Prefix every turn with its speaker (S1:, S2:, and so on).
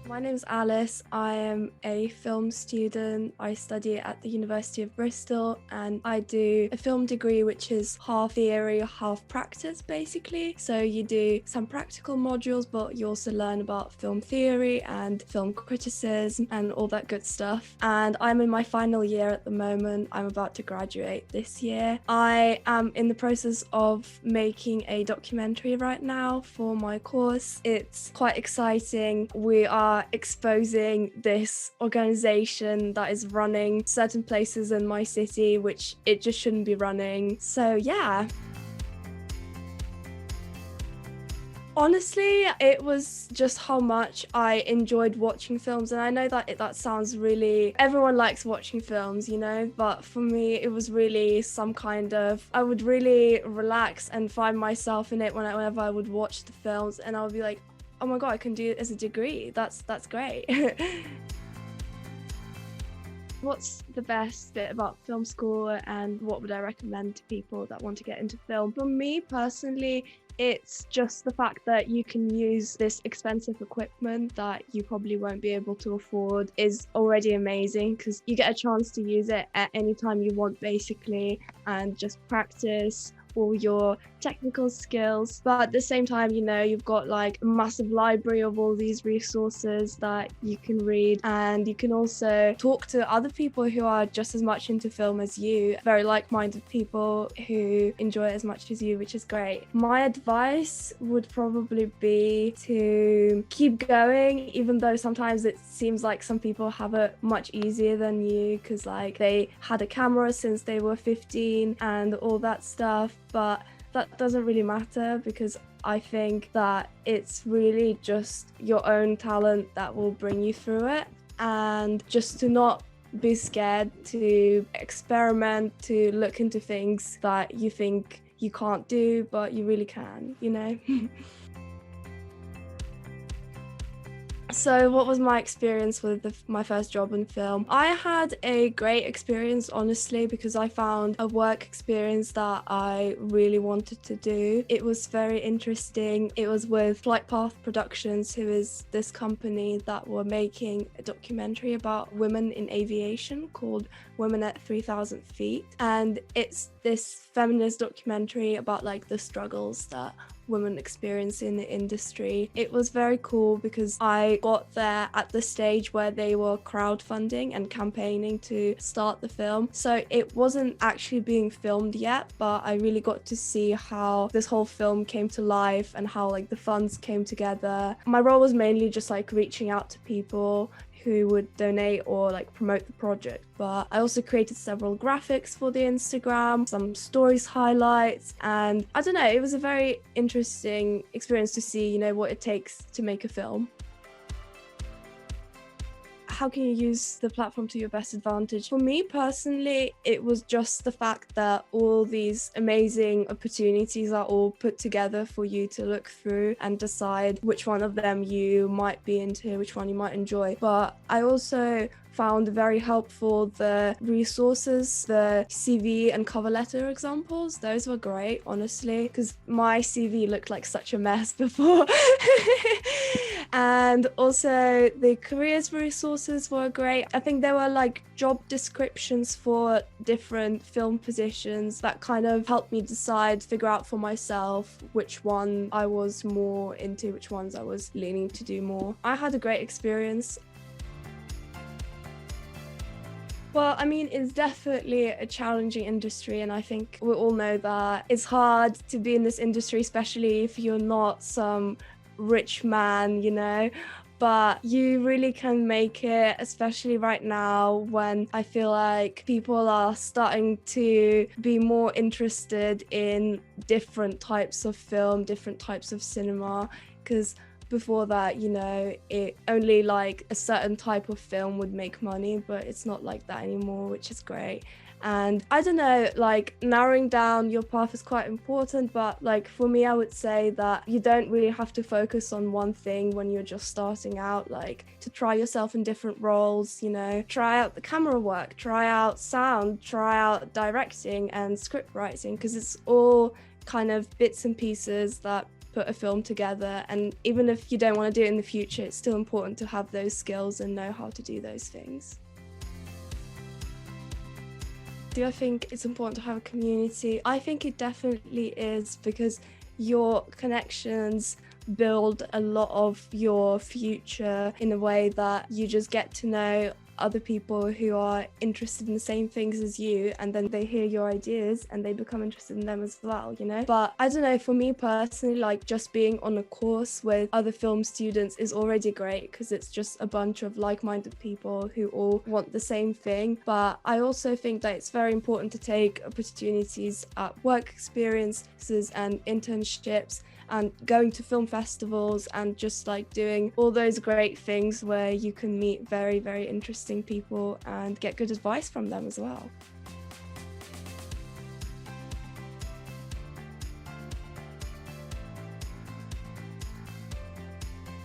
S1: My name's Alice. I am a film student. I study at the University of Bristol and I do a film degree which is half theory, half practice basically. So you do some practical modules, but you also learn about film theory and film criticism and all that good stuff. And I'm in my final year at the moment. I'm about to graduate this year. I am in the process of making a documentary right now for my course. It's quite exciting. We are exposing this organization that is running certain places in my city which it just shouldn't be running. So yeah. Honestly, it was just how much I enjoyed watching films, and I know that that sounds really, everyone likes watching films, you know, but for me it was really some kind of, I would really relax and find myself in it whenever I would watch the films, and I would be like, oh my god, I can do it as a degree. That's great. What's the best bit about film school and what would I recommend to people that want to get into film? For me personally, it's just the fact that you can use this expensive equipment that you probably won't be able to afford is already amazing, because you get a chance to use it at any time you want basically and just practice all your technical skills. But at the same time, you know, you've got like a massive library of all these resources that you can read, and you can also talk to other people who are just as much into film as you, very like-minded people who enjoy it as much as you, which is great. My advice would probably be to keep going, even though sometimes it seems like some people have it much easier than you because like they had a camera since they were 15 and all that stuff. But that doesn't really matter, because I think that it's really just your own talent that will bring you through it, and just to not be scared to experiment, to look into things that you think you can't do but you really can, you know. So what was my experience with my first job in film? I had a great experience, honestly, because I found a work experience that I really wanted to do. It was very interesting. It was with Flight Path Productions, who is this company that were making a documentary about women in aviation called Women at 3,000 Feet. And it's this feminist documentary about like the struggles that women experience in the industry. It was very cool because I got there at the stage where they were crowdfunding and campaigning to start the film. So it wasn't actually being filmed yet, but I really got to see how this whole film came to life and how like the funds came together. My role was mainly just like reaching out to people who would donate or like promote the project, but I also created several graphics for the Instagram, some stories highlights, and I don't know, it was a very interesting experience to see, you know, what it takes to make a film. How can you use the platform to your best advantage? For me personally, it was just the fact that all these amazing opportunities are all put together for you to look through and decide which one of them you might be into, which one you might enjoy. But I also found very helpful the resources, the CV and cover letter examples. Those were great, honestly, because my CV looked like such a mess before. And also the careers resources were great. I think there were like job descriptions for different film positions that kind of helped me decide, figure out for myself which one I was more into, which ones I was leaning to do more. I had a great experience. Well, I mean, it's definitely a challenging industry, and I think we all know that it's hard to be in this industry, especially if you're not some rich man, you know, but you really can make it, especially right now when I feel like people are starting to be more interested in different types of film, different types of cinema, because before that, you know, it only like a certain type of film would make money, but it's not like that anymore, which is great. And I don't know, like narrowing down your path is quite important, but like for me, I would say that you don't really have to focus on one thing when you're just starting out, like to try yourself in different roles, you know, try out the camera work, try out sound, try out directing and script writing, because it's all kind of bits and pieces that put a film together. And even if you don't want to do it in the future, it's still important to have those skills and know how to do those things. Do I think it's important to have a community? I think it definitely is, because your connections build a lot of your future in a way that you just get to know other people who are interested in the same things as you, and then they hear your ideas and they become interested in them as well, you know? But I don't know, for me personally, like just being on a course with other film students is already great, because it's just a bunch of like-minded people who all want the same thing. But I also think that it's very important to take opportunities at work experiences and internships and going to film festivals and just like doing all those great things where you can meet very, very interesting people and get good advice from them as well.